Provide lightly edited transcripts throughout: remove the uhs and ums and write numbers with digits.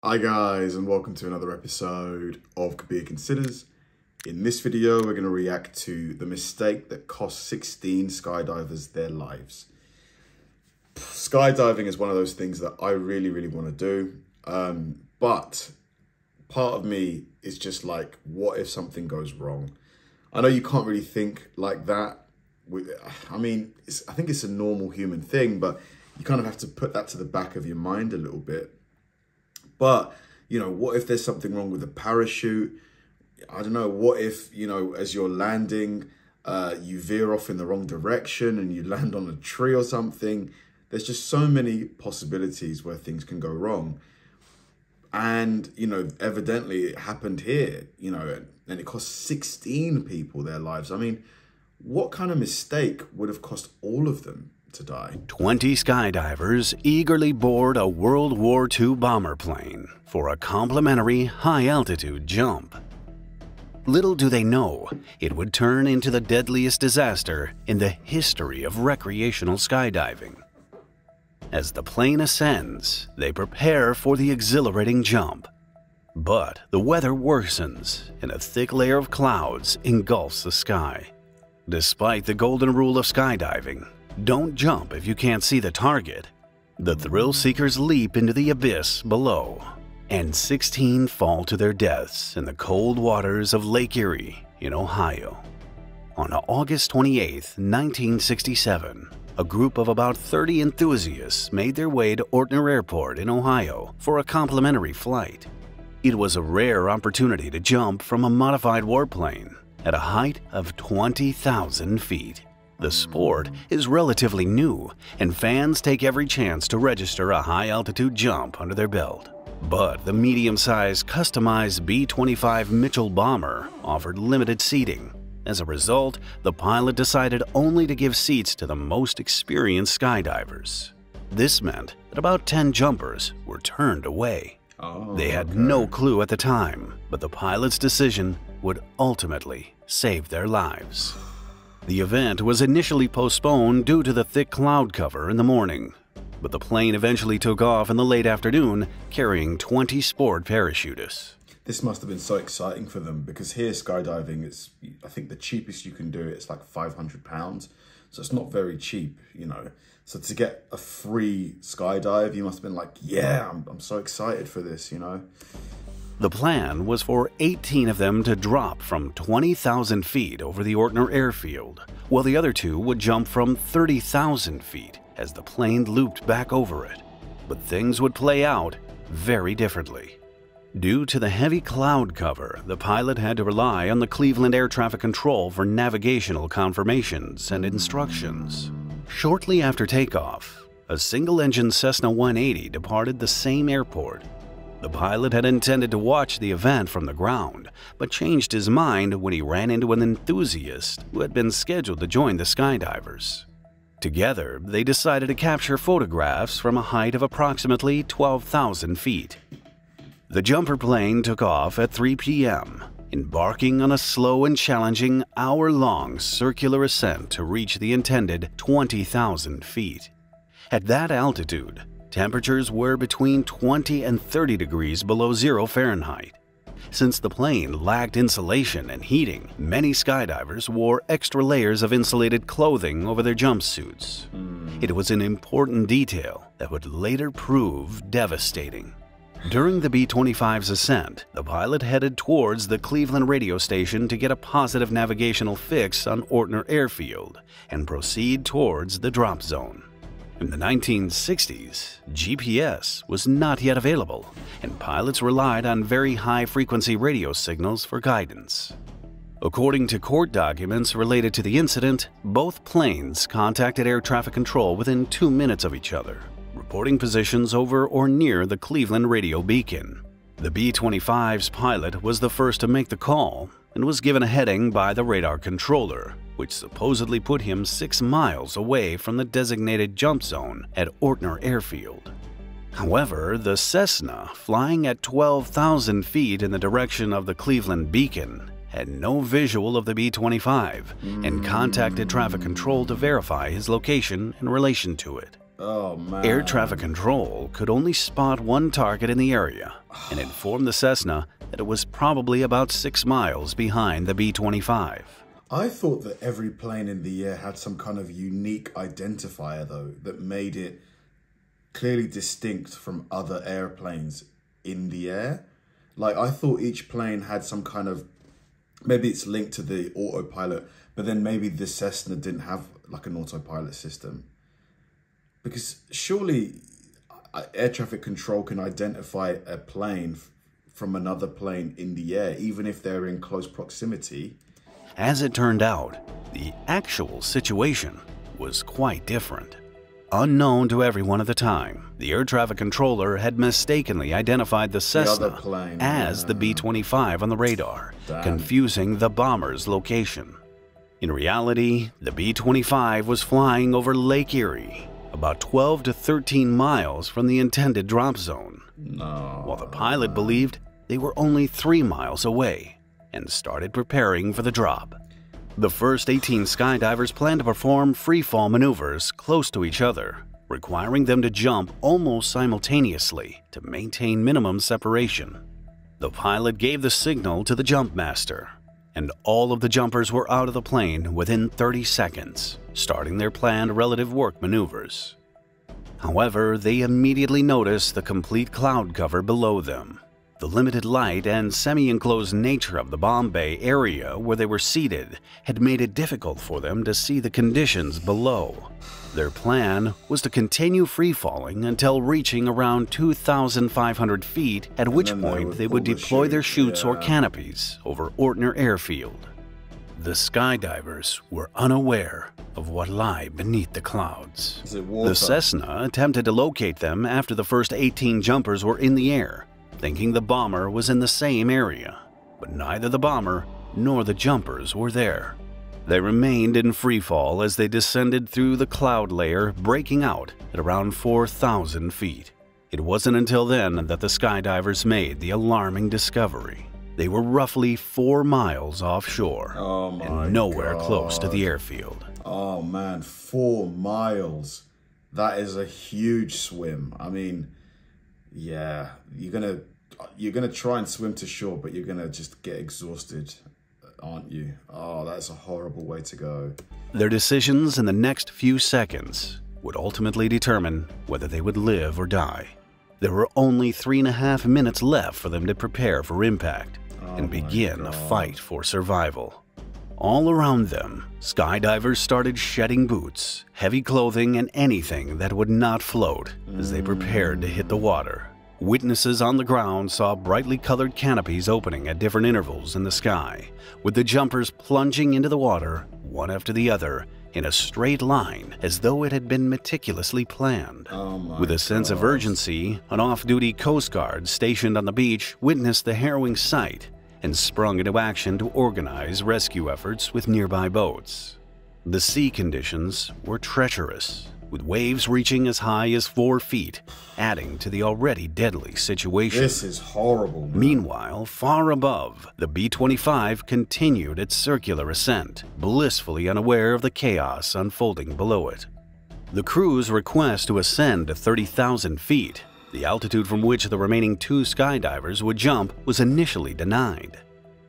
Hi guys, and welcome to another episode of Kabir Considers. In this video, we're going to react to the mistake that cost 16 skydivers their lives. Skydiving is one of those things that I really want to do, but part of me is just like, what if something goes wrong? I know you can't really think like that. I mean, I think it's a normal human thing, but you kind of have to put that to the back of your mind a little bit. But, you know, what if there's something wrong with the parachute? I don't know. What if, you know, as you're landing, you veer off in the wrong direction and you land on a tree or something? There's just so many possibilities where things can go wrong. And, you know, evidently it happened here, you know, and it cost 16 people their lives. I mean, what kind of mistake would have cost all of them to die? 20 skydivers eagerly board a World War II bomber plane for a complimentary high-altitude jump. Little do they know, it would turn into the deadliest disaster in the history of recreational skydiving. As the plane ascends, they prepare for the exhilarating jump. But the weather worsens and a thick layer of clouds engulfs the sky. Despite the golden rule of skydiving, don't jump if you can't see the target, the thrill seekers leap into the abyss below, and 16 fall to their deaths in the cold waters of Lake Erie in Ohio. On August 28, 1967, a group of about 30 enthusiasts made their way to Ortner Airport in Ohio for a complimentary flight. It was a rare opportunity to jump from a modified warplane at a height of 20,000 feet. The sport is relatively new, and fans take every chance to register a high-altitude jump under their belt. But the medium-sized customized B-25 Mitchell bomber offered limited seating. As a result, the pilot decided only to give seats to the most experienced skydivers. This meant that about 10 jumpers were turned away. They had no clue at the time, but the pilot's decision would ultimately save their lives. The event was initially postponed due to the thick cloud cover in the morning, but the plane eventually took off in the late afternoon carrying 20 sport parachutists. This must have been so exciting for them, because here skydiving is, I think the cheapest you can do it, it's like £500. So it's not very cheap, you know. So to get a free skydive, you must have been like, yeah, I'm so excited for this, you know. The plan was for 18 of them to drop from 20,000 feet over the Ortner airfield, while the other two would jump from 30,000 feet as the plane looped back over it. But things would play out very differently. Due to the heavy cloud cover, the pilot had to rely on the Cleveland Air Traffic Control for navigational confirmations and instructions. Shortly after takeoff, a single-engine Cessna 180 departed the same airport. The pilot had intended to watch the event from the ground, but changed his mind when he ran into an enthusiast who had been scheduled to join the skydivers. Together, they decided to capture photographs from a height of approximately 12,000 feet. The jumper plane took off at 3 p.m., embarking on a slow and challenging hour-long circular ascent to reach the intended 20,000 feet. At that altitude, temperatures were between 20 and 30 degrees below 0 Fahrenheit. Since the plane lacked insulation and heating, many skydivers wore extra layers of insulated clothing over their jumpsuits. It was an important detail that would later prove devastating. During the B-25's ascent, the pilot headed towards the Cleveland radio station to get a positive navigational fix on Ortner Airfield and proceed towards the drop zone. In the 1960s, GPS was not yet available, and pilots relied on very high-frequency radio signals for guidance. According to court documents related to the incident, both planes contacted air traffic control within 2 minutes of each other, reporting positions over or near the Cleveland radio beacon. The B-25's pilot was the first to make the call and was given a heading by the radar controller, which supposedly put him 6 miles away from the designated jump zone at Ortner Airfield. However, the Cessna, flying at 12,000 feet in the direction of the Cleveland beacon, had no visual of the B-25 and contacted traffic control to verify his location in relation to it. Oh, man. Air traffic control could only spot one target in the area and informed the Cessna that it was probably about 6 miles behind the B-25. I thought that every plane in the air had some kind of unique identifier, though, that made it clearly distinct from other airplanes in the air. Like, I thought each plane had some kind of, maybe it's linked to the autopilot, but then maybe the Cessna didn't have like an autopilot system. Because surely air traffic control can identify a plane from another plane in the air, even if they're in close proximity. As it turned out, the actual situation was quite different. Unknown to everyone at the time, the air traffic controller had mistakenly identified the Cessna as the B-25 on the radar, confusing the bomber's location. In reality, the B-25 was flying over Lake Erie, about 12 to 13 miles from the intended drop zone, while the pilot believed they were only 3 miles away and started preparing for the drop. The first 18 skydivers planned to perform free-fall maneuvers close to each other, requiring them to jump almost simultaneously to maintain minimum separation. The pilot gave the signal to the jump master, and all of the jumpers were out of the plane within 30 seconds, starting their planned relative work maneuvers. However, they immediately noticed the complete cloud cover below them. The limited light and semi-enclosed nature of the bomb bay area where they were seated had made it difficult for them to see the conditions below. Their plan was to continue free-falling until reaching around 2,500 feet, at which point they would deploy their chutes or canopies over Ortner Airfield. The skydivers were unaware of what lay beneath the clouds. The Cessna attempted to locate them after the first 18 jumpers were in the air, thinking the bomber was in the same area, but neither the bomber nor the jumpers were there. They remained in freefall as they descended through the cloud layer, breaking out at around 4,000 feet. It wasn't until then that the skydivers made the alarming discovery. They were roughly 4 miles offshore and nowhere close to the airfield. Oh man, 4 miles. That is a huge swim. I mean, yeah, you're gonna try and swim to shore, but you're gonna just get exhausted, aren't you? Oh, that's a horrible way to go. Their decisions in the next few seconds would ultimately determine whether they would live or die. There were only 3.5 minutes left for them to prepare for impact and begin a fight for survival. All around them, skydivers started shedding boots, heavy clothing, and anything that would not float as they prepared to hit the water. Witnesses on the ground saw brightly colored canopies opening at different intervals in the sky, with the jumpers plunging into the water, one after the other, in a straight line as though it had been meticulously planned. With a sense of urgency, an off-duty Coast Guard stationed on the beach witnessed the harrowing sight and sprung into action to organize rescue efforts with nearby boats. The sea conditions were treacherous, with waves reaching as high as 4 feet, adding to the already deadly situation. This is horrible, man. Meanwhile, far above, the B-25 continued its circular ascent, blissfully unaware of the chaos unfolding below it. The crew's request to ascend to 30,000 feet, the altitude from which the remaining 2 skydivers would jump, was initially denied.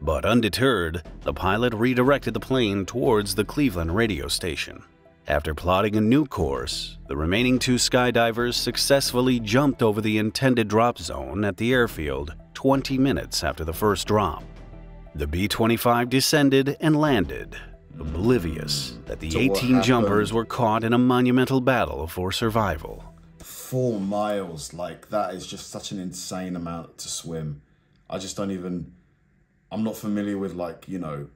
But undeterred, the pilot redirected the plane towards the Cleveland radio station. After plotting a new course, the remaining 2 skydivers successfully jumped over the intended drop zone at the airfield 20 minutes after the first drop. The B-25 descended and landed, oblivious that the 18 jumpers were caught in a monumental battle for survival. 4 miles, like, that is just such an insane amount to swim. I just don't even, I'm not familiar with, like, you know,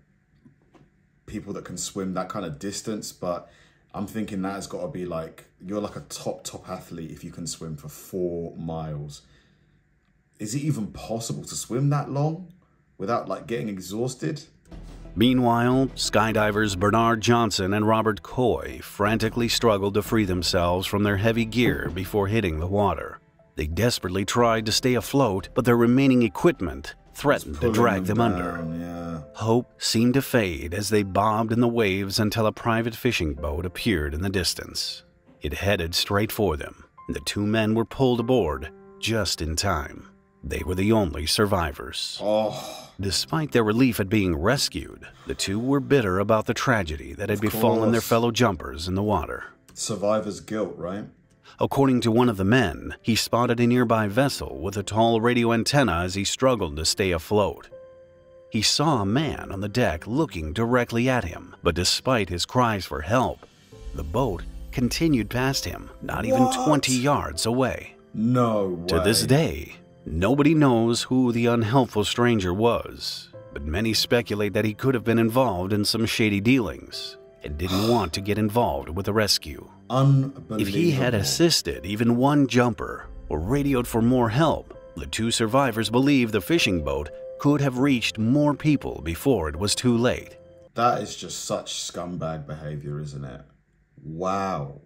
people that can swim that kind of distance, but I'm thinking that has got to be like, you're like a top athlete if you can swim for 4 miles. Is it even possible to swim that long without like getting exhausted? Meanwhile, skydivers Bernard Johnson and Robert Coy frantically struggled to free themselves from their heavy gear before hitting the water. They desperately tried to stay afloat, but their remaining equipment threatened to drag them under. Hope seemed to fade as they bobbed in the waves until a private fishing boat appeared in the distance. It headed straight for them, and the two men were pulled aboard just in time. They were the only survivors. Oh. Despite their relief at being rescued, the two were bitter about the tragedy that had befallen their fellow jumpers in the water. Survivor's guilt, right? According to one of the men, he spotted a nearby vessel with a tall radio antenna as he struggled to stay afloat. He saw a man on the deck looking directly at him, but despite his cries for help, the boat continued past him, not even 20 yards away. No way. To this day, nobody knows who the unhelpful stranger was, but many speculate that he could have been involved in some shady dealings and didn't want to get involved with the rescue. Unbelievable. If he had assisted even one jumper or radioed for more help, the two survivors believe the fishing boat could have reached more people before it was too late. That is just such scumbag behavior, isn't it? Wow.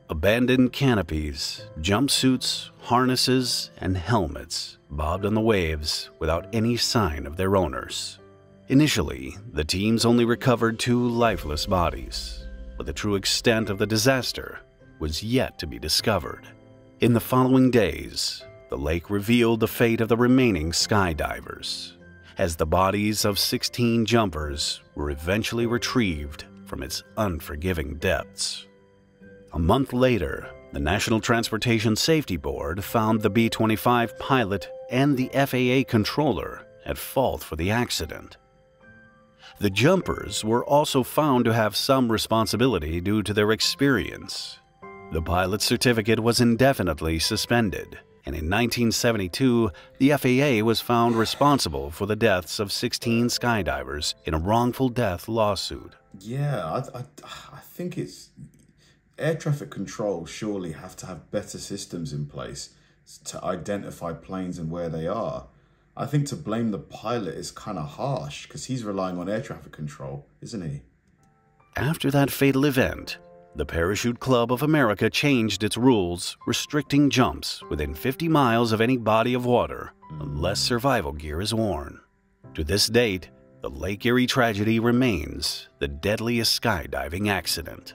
Abandoned canopies, jumpsuits, harnesses, and helmets bobbed on the waves without any sign of their owners. Initially, the teams only recovered 2 lifeless bodies, but the true extent of the disaster was yet to be discovered. In the following days, the lake revealed the fate of the remaining skydivers, as the bodies of 16 jumpers were eventually retrieved from its unforgiving depths. A month later, the National Transportation Safety Board found the B-25 pilot and the FAA controller at fault for the accident. The jumpers were also found to have some responsibility due to their experience. The pilot's certificate was indefinitely suspended, and in 1972, the FAA was found responsible for the deaths of 16 skydivers in a wrongful death lawsuit. Yeah, I think it's... Air traffic control surely have to have better systems in place to identify planes and where they are. I think to blame the pilot is kind of harsh because he's relying on air traffic control, isn't he? After that fatal event, the Parachute Club of America changed its rules, restricting jumps within 50 miles of any body of water unless survival gear is worn. To this date, the Lake Erie tragedy remains the deadliest skydiving accident.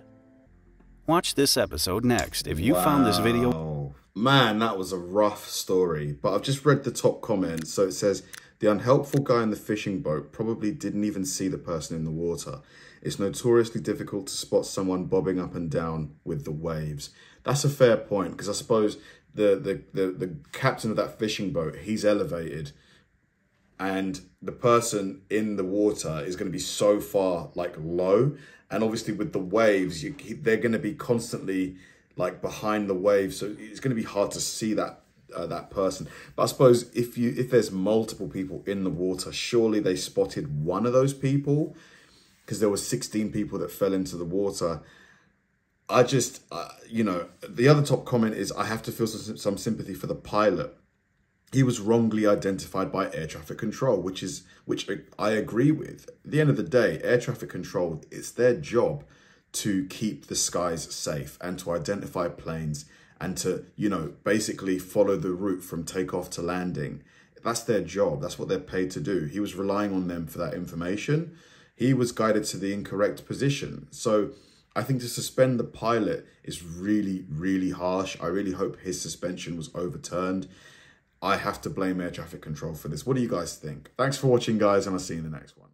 Watch this episode next if you found this video... Man, that was a rough story, but I've just read the top comment. So it says, the unhelpful guy in the fishing boat probably didn't even see the person in the water. It's notoriously difficult to spot someone bobbing up and down with the waves. That's a fair point, because I suppose the captain of that fishing boat, he's elevated, and the person in the water is going to be so far like low, and obviously with the waves, they're going to be constantly like behind the waves, so it's going to be hard to see that that person. But I suppose if there's multiple people in the water, surely they spotted one of those people, because there were 16 people that fell into the water. I just, you know, the other top comment is, I have to feel some sympathy for the pilot. He was wrongly identified by air traffic control, which I agree with. At the end of the day, air traffic control, it's their job to keep the skies safe and to identify planes and to, you know, basically follow the route from takeoff to landing. That's their job. That's what they're paid to do. He was relying on them for that information. He was guided to the incorrect position. So I think to suspend the pilot is really, really harsh. I really hope his suspension was overturned. I have to blame air traffic control for this. What do you guys think? Thanks for watching, guys, and I'll see you in the next one.